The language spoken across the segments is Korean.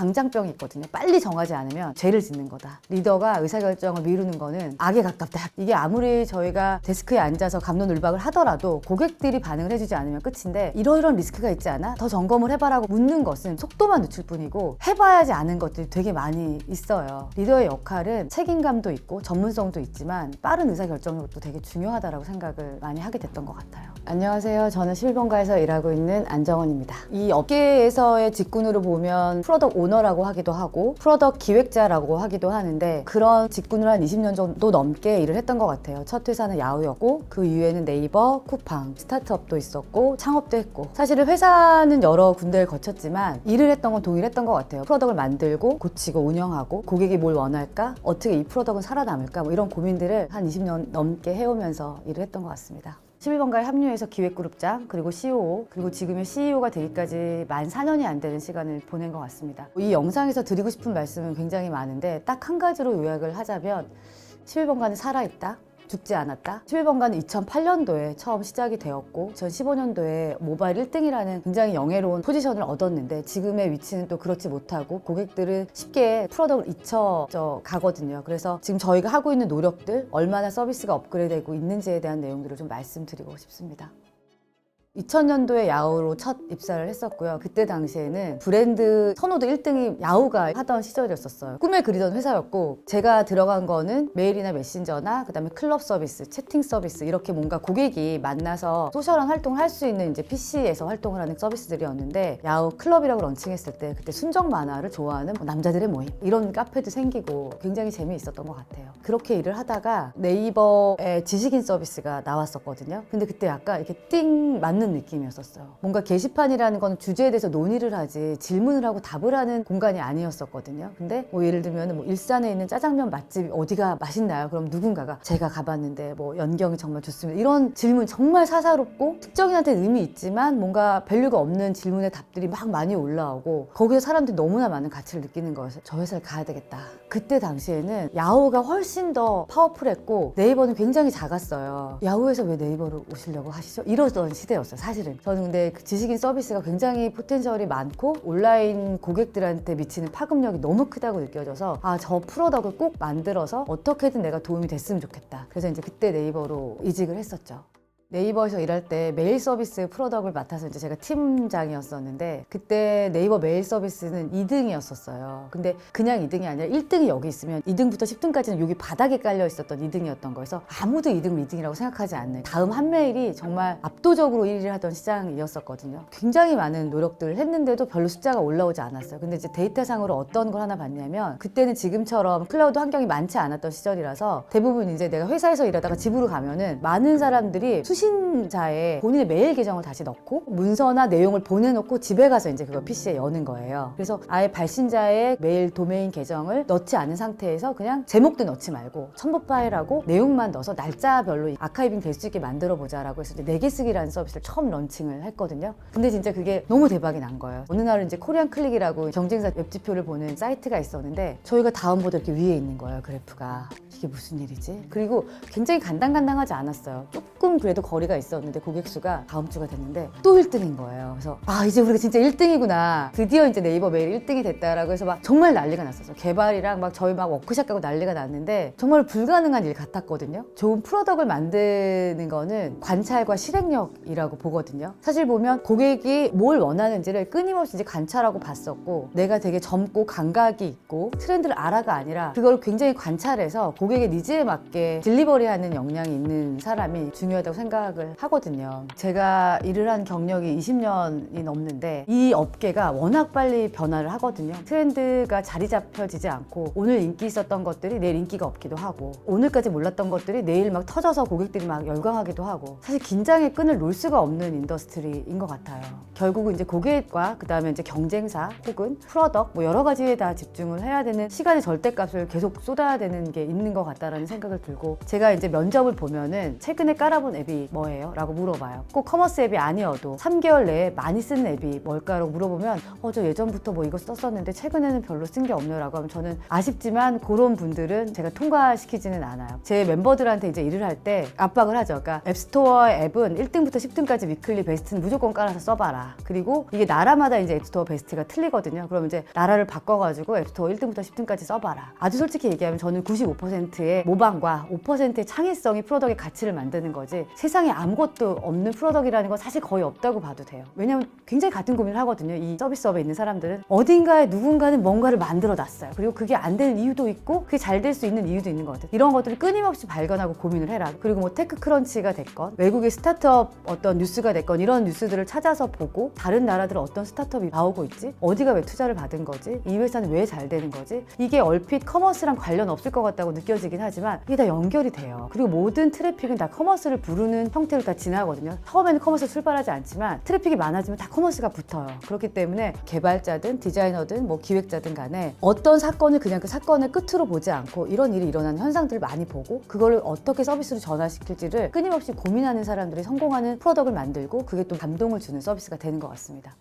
당장병이 있거든요. 빨리 정하지 않으면 죄를 짓는 거다. 리더가 의사결정을 미루는 거는 악에 가깝다. 이게 아무리 저희가 데스크에 앉아서 갑론을박을 하더라도 고객들이 반응을 해주지 않으면 끝인데 이러이런 리스크가 있지 않아? 더 점검을 해봐라고 묻는 것은 속도만 늦출 뿐이고 해봐야지 아는 것들이 되게 많이 있어요. 리더의 역할은 책임감도 있고 전문성도 있지만 빠른 의사결정력도 되게 중요하다고 생각을 많이 하게 됐던 것 같아요. 안녕하세요. 저는 11번가에서 일하고 있는 안정원입니다. 이 업계에서의 직군으로 보면 프로덕트 오너라고 하기도 하고 프로덕트 기획자라고 하기도 하는데 그런 직군을 한 20년 정도 넘게 일을 했던 것 같아요. 첫 회사는 야후였고 그 이후에는 네이버, 쿠팡, 스타트업도 있었고 창업도 했고 사실은 회사는 여러 군데를 거쳤지만 일을 했던 건 동일했던 것 같아요. 프로덕트를 만들고 고치고 운영하고 고객이 뭘 원할까? 어떻게 이 프로덕트는 살아남을까? 뭐 이런 고민들을 한 20년 넘게 해오면서 일을 했던 것 같습니다. 11번가에 합류해서 기획그룹장, 그리고 COO, 그리고 지금의 CEO가 되기까지 만 4년이 안 되는 시간을 보낸 것 같습니다. 이 영상에서 드리고 싶은 말씀은 굉장히 많은데 딱 한 가지로 요약을 하자면 11번가는 살아있다. 죽지 않았다. 11번가는 2008년도에 처음 시작이 되었고 2015년도에 모바일 1등이라는 굉장히 영예로운 포지션을 얻었는데 지금의 위치는 또 그렇지 못하고 고객들은 쉽게 프로덕트를 잊혀져 가거든요. 그래서 지금 저희가 하고 있는 노력들, 얼마나 서비스가 업그레이드되고 있는지에 대한 내용들을 좀 말씀드리고 싶습니다. 2000년도에 야후로 첫 입사를 했었고요. 그때 당시에는 브랜드 선호도 1등이 야후가 하던 시절이었어요. 꿈에 그리던 회사였고 제가 들어간 거는 메일이나 메신저나 그다음에 클럽 서비스, 채팅 서비스 이렇게 뭔가 고객이 만나서 소셜한 활동을 할 수 있는 이제 PC에서 활동을 하는 서비스들이었는데 야후 클럽이라고 런칭했을 때 그때 순정 만화를 좋아하는 남자들의 모임 이런 카페도 생기고 굉장히 재미있었던 것 같아요. 그렇게 일을 하다가 네이버의 지식인 서비스가 나왔었거든요. 근데 그때 약간 이렇게 띵 맞는 느낌이었었어요. 뭔가 게시판이라는 건 주제에 대해서 논의를 하지 질문을 하고 답을 하는 공간이 아니었었거든요. 근데 뭐 예를 들면 뭐 일산에 있는 짜장면 맛집 어디가 맛있나요? 그럼 누군가가 제가 가봤는데 뭐 연경이 정말 좋습니다. 이런 질문 정말 사사롭고 특정인한테는 의미 있지만 뭔가 밸류가 없는 질문의 답들이 막 많이 올라오고 거기서 사람들이 너무나 많은 가치를 느끼는 거여서 저 회사를 가야 되겠다. 그때 당시에는 야후가 훨씬 더 파워풀했고 네이버는 굉장히 작았어요. 야후에서 왜 네이버로 오시려고 하시죠? 이러던 시대였어요. 사실은 저는 근데 그 지식인 서비스가 굉장히 포텐셜이 많고 온라인 고객들한테 미치는 파급력이 너무 크다고 느껴져서 저 프로덕트를 꼭 만들어서 어떻게든 내가 도움이 됐으면 좋겠다. 그래서 이제 그때 네이버로 이직을 했었죠. 네이버에서 일할 때 메일 서비스 프로덕트를 맡아서 이제 제가 팀장이었었는데 그때 네이버 메일 서비스는 2등이었었어요. 근데 그냥 2등이 아니라 1등이 여기 있으면 2등부터 10등까지는 여기 바닥에 깔려 있었던 2등이었던 거여서 아무도 2등, 2등이라고 생각하지 않는 다음 한 메일이 정말 압도적으로 1위를 하던 시장이었었거든요. 굉장히 많은 노력들을 했는데도 별로 숫자가 올라오지 않았어요. 근데 이제 데이터상으로 어떤 걸 하나 봤냐면 그때는 지금처럼 클라우드 환경이 많지 않았던 시절이라서 대부분 이제 내가 회사에서 일하다가 집으로 가면은 많은 사람들이 수신자에 본인의 메일 계정을 다시 넣고 문서나 내용을 보내놓고 집에 가서 이제 그걸 PC에 여는 거예요. 그래서 아예 발신자의 메일 도메인 계정을 넣지 않은 상태에서 그냥 제목도 넣지 말고 첨부 파일하고 내용만 넣어서 날짜별로 아카이빙 될 수 있게 만들어 보자라고 해서 이제 4개 쓰기라는 서비스를 처음 런칭을 했거든요. 근데 진짜 그게 너무 대박이 난 거예요. 어느 날은 이제 코리안 클릭이라고 경쟁사 웹지표를 보는 사이트가 있었는데 저희가 다음보다 이렇게 위에 있는 거예요. 그래프가. 이게 무슨 일이지? 그리고 굉장히 간당간당하지 않았어요. 조금 그래도 거리가 있었는데 고객 수가 다음 주가 됐는데 또 1등인 거예요. 그래서 이제 우리가 진짜 1등이구나. 드디어 이제 네이버 메일 1등이 됐다라고 해서 막 정말 난리가 났었어요. 개발이랑 막 저희 막 워크샵 가고 난리가 났는데 정말 불가능한 일 같았거든요. 좋은 프로덕트를 만드는 거는 관찰과 실행력이라고 보거든요. 사실 보면 고객이 뭘 원하는지를 끊임없이 이제 관찰하고 봤었고 내가 되게 젊고 감각이 있고 트렌드를 알아가 아니라 그걸 굉장히 관찰해서 고객의 니즈에 맞게 딜리버리하는 역량이 있는 사람이 중요하다고 생각을 하거든요. 제가 일을 한 경력이 20년이 넘는데 이 업계가 워낙 빨리 변화를 하거든요. 트렌드가 자리 잡혀지지 않고 오늘 인기 있었던 것들이 내일 인기가 없기도 하고 오늘까지 몰랐던 것들이 내일 막 터져서 고객들이 막 열광하기도 하고 사실 긴장의 끈을 놓을 수가 없는 인더스트리인 것 같아요. 결국은 이제 고객과 그 다음에 이제 경쟁사 혹은 프로덕트 뭐 여러 가지에 다 집중을 해야 되는 시간의 절대값을 계속 쏟아야 되는 게 있는 것 같다라는 생각을 들고 제가 이제 면접을 보면은 최근에 깔아본 앱이 앱이 뭐예요? 라고 물어봐요. 꼭 커머스 앱이 아니어도 3개월 내에 많이 쓰는 앱이 뭘까라고 물어보면 저 예전부터 뭐 이거 썼었는데 최근에는 별로 쓴 게 없네요 라고 하면 저는 아쉽지만 그런 분들은 제가 통과시키지는 않아요. 제 멤버들한테 이제 일을 할 때 압박을 하죠. 그러니까 앱스토어 앱은 1등부터 10등까지 위클리 베스트는 무조건 깔아서 써봐라. 그리고 이게 나라마다 이제 앱스토어 베스트가 틀리거든요. 그럼 이제 나라를 바꿔가지고 앱스토어 1등부터 10등까지 써봐라. 아주 솔직히 얘기하면 저는 95%의 모방과 5%의 창의성이 프로덕의 가치를 만드는 거지 세상에 아무것도 없는 프로덕이라는 건 사실 거의 없다고 봐도 돼요. 왜냐면 굉장히 같은 고민을 하거든요. 이 서비스업에 있는 사람들은 어딘가에 누군가는 뭔가를 만들어 놨어요. 그리고 그게 안 될 이유도 있고 그게 잘 될 수 있는 이유도 있는 것 같아요. 이런 것들을 끊임없이 발견하고 고민을 해라. 그리고 뭐 테크크런치가 됐건 외국의 스타트업 어떤 뉴스가 됐건 이런 뉴스들을 찾아서 보고 다른 나라들은 어떤 스타트업이 나오고 있지? 어디가 왜 투자를 받은 거지? 이 회사는 왜 잘 되는 거지? 이게 얼핏 커머스랑 관련 없을 것 같다고 느껴지긴 하지만 이게 다 연결이 돼요. 그리고 모든 트래픽은 다 커머스를 부르는 형태로 다 지나거든요. 처음에는 커머스 출발하지 않지만 트래픽이 많아지면 다 커머스가 붙어요. 그렇기 때문에 개발자든 디자이너든 뭐 기획자든 간에 어떤 사건을 그냥 그 사건의 끝으로 보지 않고 이런 일이 일어나는 현상들을 많이 보고 그거를 어떻게 서비스로 전환시킬지를 끊임없이 고민하는 사람들이 성공하는 프로덕을 만들고 그게 또 감동을 주는 서비스가 되는 것 같습니다.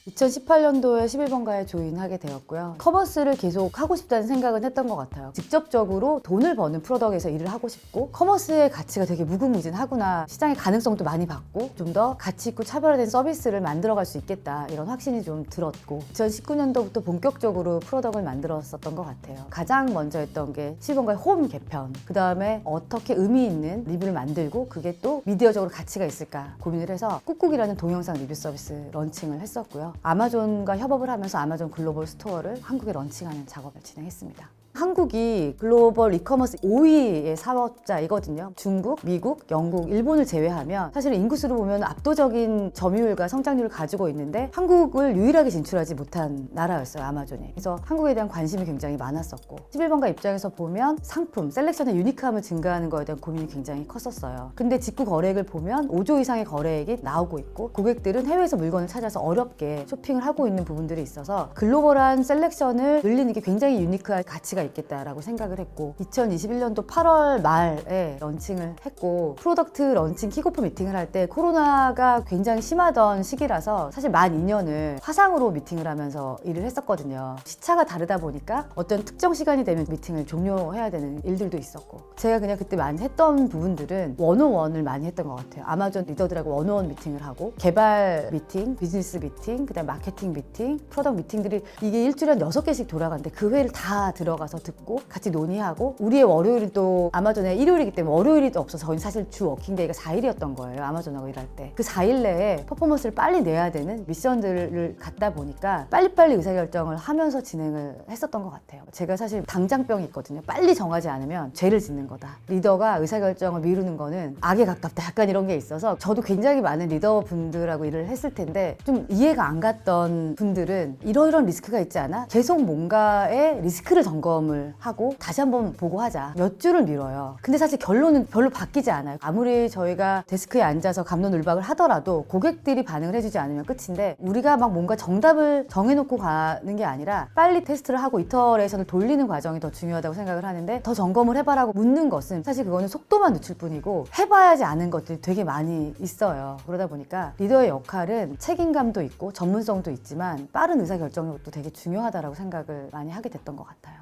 2018년도에 11번가에 조인하게 되었고요. 커머스를 계속 하고 싶다는 생각은 했던 것 같아요. 직접적으로 돈을 버는 프로덕트에서 일을 하고 싶고 커머스의 가치가 되게 무궁무진하구나. 시장의 가능성도 많이 받고 좀 더 가치 있고 차별화된 서비스를 만들어갈 수 있겠다. 이런 확신이 좀 들었고 2019년도부터 본격적으로 프로덕트를 만들었었던 것 같아요. 가장 먼저 했던 게 11번가의 홈 개편. 그 다음에 어떻게 의미 있는 리뷰를 만들고 그게 또 미디어적으로 가치가 있을까 고민을 해서 꾹꾹이라는 동영상 리뷰 서비스 런칭을 했었고요. 아마존과 협업을 하면서 아마존 글로벌 스토어를 한국에 런칭하는 작업을 진행했습니다. 한국이 글로벌 이커머스 5위의 사업자이거든요. 중국, 미국, 영국, 일본을 제외하면 사실 인구수로 보면 압도적인 점유율과 성장률을 가지고 있는데 한국을 유일하게 진출하지 못한 나라였어요, 아마존이. 그래서 한국에 대한 관심이 굉장히 많았었고 11번가 입장에서 보면 상품, 셀렉션의 유니크함을 증가하는 거에 대한 고민이 굉장히 컸었어요. 근데 직구 거래액을 보면 5조 이상의 거래액이 나오고 있고 고객들은 해외에서 물건을 찾아서 어렵게 쇼핑을 하고 있는 부분들이 있어서 글로벌한 셀렉션을 늘리는 게 굉장히 유니크한 가치가 있겠다라고 생각을 했고 2021년도 8월 말에 런칭을 했고 프로덕트 런칭 킥오프 미팅을 할 때 코로나가 굉장히 심하던 시기라서 사실 만 2년을 화상으로 미팅을 하면서 일을 했었거든요. 시차가 다르다 보니까 어떤 특정 시간이 되면 미팅을 종료해야 되는 일들도 있었고 제가 그냥 그때 많이 했던 부분들은 원오원을 많이 했던 것 같아요. 아마존 리더들하고 원오원 미팅을 하고 개발 미팅, 비즈니스 미팅, 그다음 마케팅 미팅, 프로덕트 미팅들이 이게 일주일에 한 6개씩 돌아가는데 그 회를 다 들어가서 듣고 같이 논의하고 우리의 월요일은 또 아마존의 일요일이기 때문에 월요일이 또 없어서 저희는 사실 주 워킹데이가 4일이었던 거예요. 아마존하고 일할 때. 그 4일 내에 퍼포먼스를 빨리 내야 되는 미션들을 갖다 보니까 빨리빨리 의사결정을 하면서 진행을 했었던 것 같아요. 제가 사실 당장병이 있거든요. 빨리 정하지 않으면 죄를 짓는 거다. 리더가 의사결정을 미루는 거는 악에 가깝다. 약간 이런 게 있어서 저도 굉장히 많은 리더분들하고 일을 했을 텐데 좀 이해가 안 갔던 분들은 이런 리스크가 있지 않아? 계속 뭔가의 리스크를 점검을 하고 다시 한번 보고 하자. 몇 주를 미뤄요. 근데 사실 결론은 별로 바뀌지 않아요. 아무리 저희가 데스크에 앉아서 갑론을박을 하더라도 고객들이 반응을 해주지 않으면 끝인데 우리가 막 뭔가 정답을 정해놓고 가는 게 아니라 빨리 테스트를 하고 이터레이션을 돌리는 과정이 더 중요하다고 생각을 하는데 더 점검을 해봐라고 묻는 것은 사실 그거는 속도만 늦출 뿐이고 해봐야지 아는 것들이 되게 많이 있어요. 그러다 보니까 리더의 역할은 책임감도 있고 전문성도 있지만 빠른 의사결정력도 되게 중요하다고 생각을 많이 하게 됐던 것 같아요.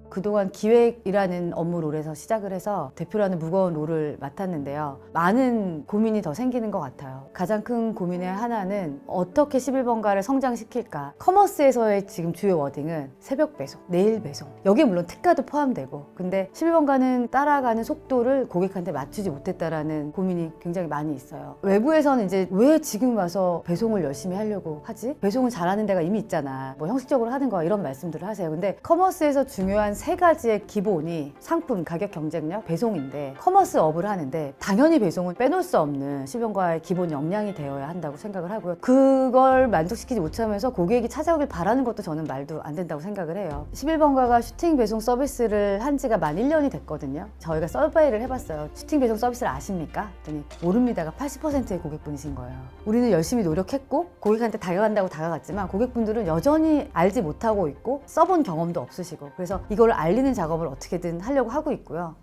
그동안 기획이라는 업무 롤에서 시작을 해서 대표라는 무거운 롤을 맡았는데요. 많은 고민이 더 생기는 것 같아요. 가장 큰 고민의 하나는 어떻게 11번가를 성장시킬까. 커머스에서의 지금 주요 워딩은 새벽 배송, 내일 배송. 여기에 물론 특가도 포함되고 근데 11번가는 따라가는 속도를 고객한테 맞추지 못했다라는 고민이 굉장히 많이 있어요. 외부에서는 이제 왜 지금 와서 배송을 열심히 하려고 하지? 배송을 잘하는 데가 이미 있잖아. 뭐 형식적으로 하는 거야 이런 말씀들을 하세요. 근데 커머스에서 중요한 세 가지의 기본이 상품, 가격 경쟁력, 배송인데 커머스 업을 하는데 당연히 배송은 빼놓을 수 없는 11번가의 기본 역량이 되어야 한다고 생각을 하고요. 그걸 만족시키지 못하면서 고객이 찾아오길 바라는 것도 저는 말도 안 된다고 생각을 해요. 11번가가 슈팅 배송 서비스를 한 지가 만 1년이 됐거든요. 저희가 서베이를 해봤어요. 슈팅 배송 서비스를 아십니까? 그랬더니 모릅니다가 80%의 고객분이신 거예요. 우리는 열심히 노력했고 고객한테 다가간다고 다가갔지만 고객분들은 여전히 알지 못하고 있고 써본 경험도 없으시고 그래서 이걸 알리는 작업을 어떻게든 하려고 하고 있고요.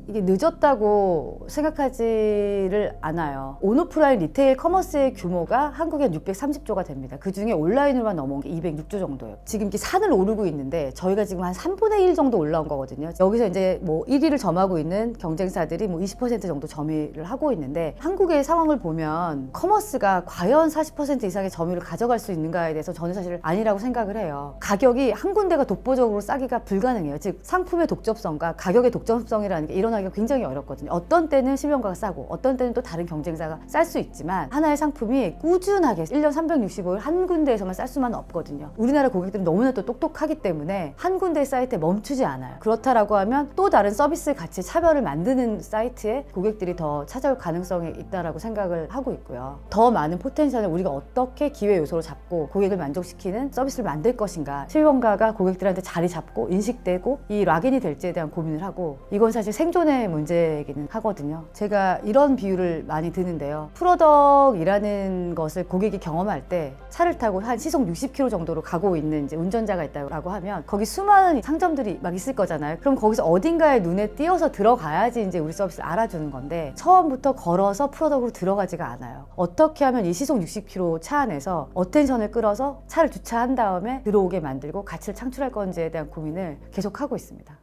이게 늦었다고 생각하지를 않아요. 온오프라인 리테일 커머스의 규모가 한국에 630조가 됩니다. 그 중에 온라인으로만 넘어온 게 206조 정도예요. 지금 이게 산을 오르고 있는데 저희가 지금 한 3분의 1 정도 올라온 거거든요. 여기서 이제 뭐 1위를 점하고 있는 경쟁사들이 뭐 20% 정도 점유를 하고 있는데 한국의 상황을 보면 커머스가 과연 40% 이상의 점유율을 가져갈 수 있는가에 대해서 저는 사실 아니라고 생각을 해요. 가격이 한 군데가 독보적으로 싸기가 불가능해요. 즉 상품의 독점성과 가격의 독점성이라는 게 일어나기가 굉장히 어렵거든요. 어떤 때는 실명가가 싸고 어떤 때는 또 다른 경쟁사가 쌀 수 있지만 하나의 상품이 꾸준하게 1년 365일 한 군데에서만 쌀 수만 없거든요. 우리나라 고객들은 너무나 또 똑똑하기 때문에 한 군데 사이트에 멈추지 않아요. 그렇다라고 하면 또 다른 서비스 가치 차별을 만드는 사이트에 고객들이 더 찾아올 가능성이 있다라고 생각을 하고 있고요. 더 많은 포텐셜을 우리가 어떻게 기회 요소로 잡고 고객을 만족시키는 서비스를 만들 것인가, 실명가가 고객들한테 자리 잡고 인식되고 이 락인이 될지에 대한 고민을 하고, 이건 사실 생존의 문제이기는 하거든요. 제가 이런 비유를 많이 드는데요. 프로덕이라는 것을 고객이 경험할 때 차를 타고 한 시속 60km 정도로 가고 있는 이제 운전자가 있다고 하면 거기 수많은 상점들이 막 있을 거잖아요. 그럼 거기서 어딘가에 눈에 띄어서 들어가야지 이제 우리 서비스를 알아주는 건데, 처음부터 걸어서 프로덕으로 들어가지가 않아요. 어떻게 하면 이 시속 60km 차 안에서 어텐션을 끌어서 차를 주차한 다음에 들어오게 만들고 가치를 창출할 건지에 대한 고민을 계속하고 있습니다.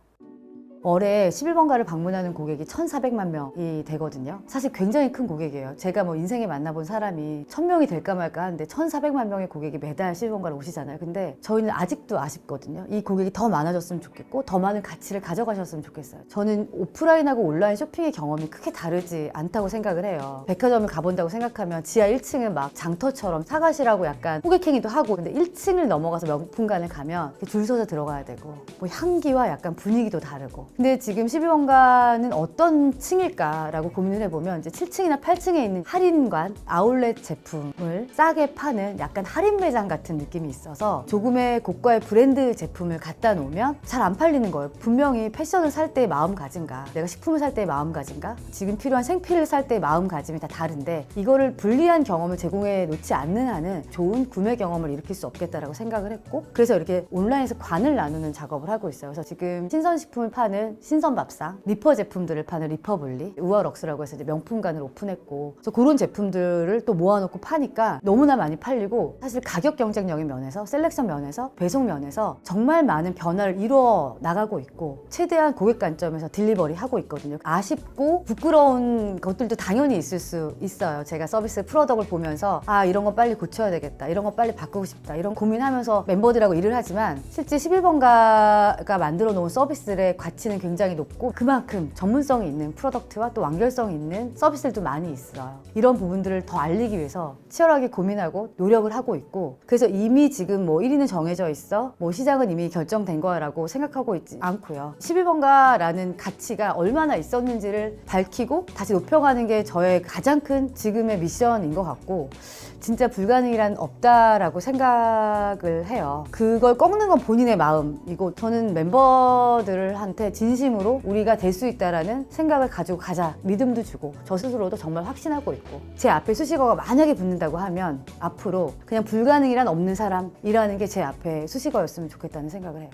월에 11번가를 방문하는 고객이 1,400만 명이 되거든요. 사실 굉장히 큰 고객이에요. 제가 뭐 인생에 만나본 사람이 1,000명이 될까 말까 하는데 1,400만 명의 고객이 매달 11번가를 오시잖아요. 근데 저희는 아직도 아쉽거든요. 이 고객이 더 많아졌으면 좋겠고 더 많은 가치를 가져가셨으면 좋겠어요. 저는 오프라인하고 온라인 쇼핑의 경험이 크게 다르지 않다고 생각을 해요. 백화점을 가본다고 생각하면 지하 1층은 막 장터처럼 사가시라고 약간 호객행위도 하고, 근데 1층을 넘어가서 명품관을 가면 줄 서서 들어가야 되고 뭐 향기와 약간 분위기도 다르고. 근데 지금 11번가는 어떤 층일까라고 고민을 해보면 이제 7층이나 8층에 있는 할인관, 아울렛 제품을 싸게 파는 약간 할인 매장 같은 느낌이 있어서 조금의 고가의 브랜드 제품을 갖다 놓으면 잘 안 팔리는 거예요. 분명히 패션을 살 때의 마음가짐과 내가 식품을 살 때의 마음가짐과 지금 필요한 생필을 살 때의 마음가짐이 다 다른데, 이거를 불리한 경험을 제공해 놓지 않는 한은 좋은 구매 경험을 일으킬 수 없겠다라고 생각을 했고, 그래서 이렇게 온라인에서 관을 나누는 작업을 하고 있어요. 그래서 지금 신선식품을 파는 신선밥상, 리퍼 제품들을 파는 리퍼블리, 우아럭스라고 해서 이제 명품관을 오픈했고, 그래서 그런 제품들을 또 모아놓고 파니까 너무나 많이 팔리고, 사실 가격 경쟁력의 면에서, 셀렉션 면에서, 배송 면에서 정말 많은 변화를 이루어 나가고 있고, 최대한 고객 관점에서 딜리버리 하고 있거든요. 아쉽고 부끄러운 것들도 당연히 있을 수 있어요. 제가 서비스 프로덕을 보면서 아, 이런 거 빨리 고쳐야 되겠다, 이런 거 빨리 바꾸고 싶다, 이런 고민하면서 멤버들하고 일을 하지만, 실제 11번가가 만들어 놓은 서비스의 가치는 굉장히 높고 그만큼 전문성이 있는 프로덕트와 또 완결성이 있는 서비스들도 많이 있어요. 이런 부분들을 더 알리기 위해서 치열하게 고민하고 노력을 하고 있고, 그래서 이미 지금 뭐 1위는 정해져 있어, 뭐 시장은 이미 결정된 거라고 생각하고 있지 않고요. 11번가라는 가치가 얼마나 있었는지를 밝히고 다시 높여가는 게 저의 가장 큰 지금의 미션인 것 같고, 진짜 불가능이란 없다라고 생각을 해요. 그걸 꺾는 건 본인의 마음이고, 저는 멤버들한테 진심으로 우리가 될 수 있다라는 생각을 가지고 가자 믿음도 주고, 저 스스로도 정말 확신하고 있고, 제 앞에 수식어가 만약에 붙는다고 하면 앞으로 그냥 불가능이란 없는 사람이라는 게 제 앞에 수식어였으면 좋겠다는 생각을 해요.